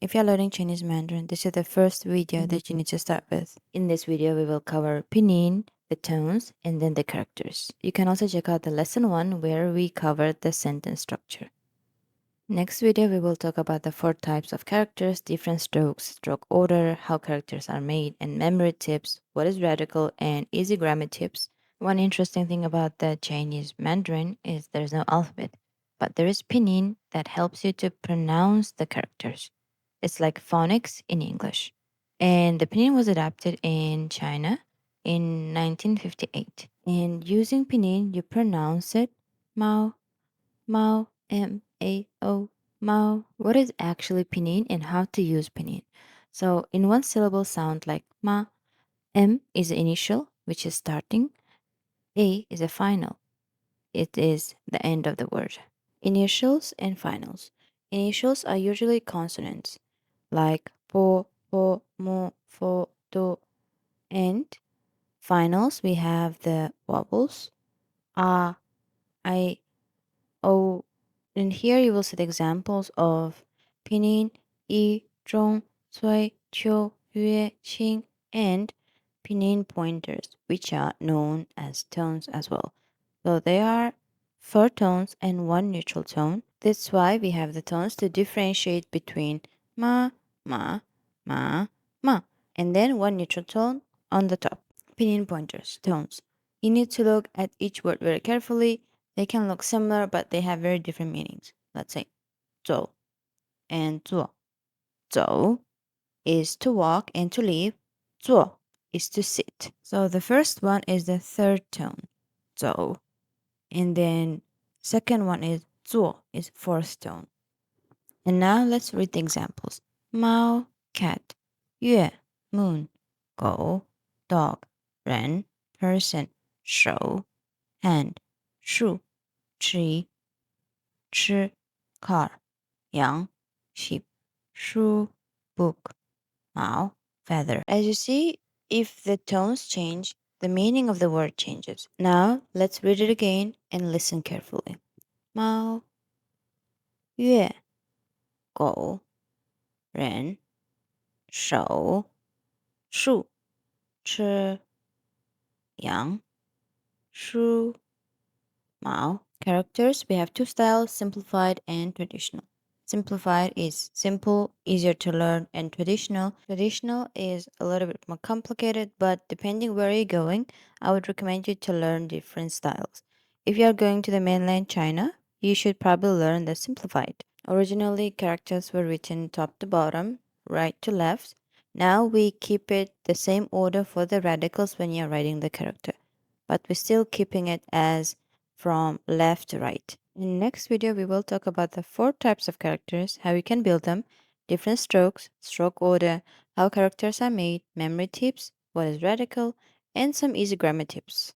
If you're learning Chinese Mandarin, this is the first video that you need to start with. In this video, we will cover pinyin, the tones, and then the characters. You can also check out the lesson 1 where we covered the sentence structure. Next video, we will talk about the 4 types of characters, different strokes, stroke order, how characters are made, and memory tips, what is radical, and easy grammar tips. One interesting thing about the Chinese Mandarin is there's no alphabet, but there is pinyin that helps you to pronounce the characters. It's like phonics in English. And the pinyin was adapted in China in 1958. And using pinyin, you pronounce it Mao, Mao, M-A-O, Mao. What is actually pinyin and how to use pinyin? So in one syllable sound like ma, M is the initial, which is starting, A is a final. It is the end of the word. Initials and finals. Initials are usually consonants like po, mo, fo, do, and finals we have the vowels a, I, o, and here you will see the examples of pinyin, yi, zhong, cui, qiu, yue, qing, and pinyin pointers, which are known as tones as well. So they are 4 tones and 1 neutral tone. That's why we have the tones to differentiate between ma, ma, ma, ma, and then 1 neutral tone on the top. Pinyin pointers, tones. You need to look at each word very carefully. They can look similar, but they have very different meanings. Let's say 走 and 坐. 走 is to walk and to leave. 坐 is to sit. So the first one is the third tone, 走. And then second one is 坐 is fourth tone. And now let's read the examples. 猫 cat, 月 moon, 狗 dog, 人 person, 手 hand, 树 tree, 吃 car, 羊 sheep, 书 book, 毛 feather. As you see, if the tones change, the meaning of the word changes. Now let's read it again and listen carefully. 猫 月 狗 人 手 树 吃 羊 书 毛. Characters, we have 2 styles, simplified and traditional. Simplified is simple, easier to learn, and traditional. Traditional is a little bit more complicated, but depending where you're going, I would recommend you to learn different styles. If you are going to the mainland China, you should probably learn the simplified. Originally, characters were written top to bottom, right to left. Now we keep it the same order for the radicals when you're writing the character, but we're still keeping it as from left to right. In the next video, we will talk about the 4 types of characters, how you can build them, different strokes, stroke order, how characters are made, memory tips, what is radical, and some easy grammar tips.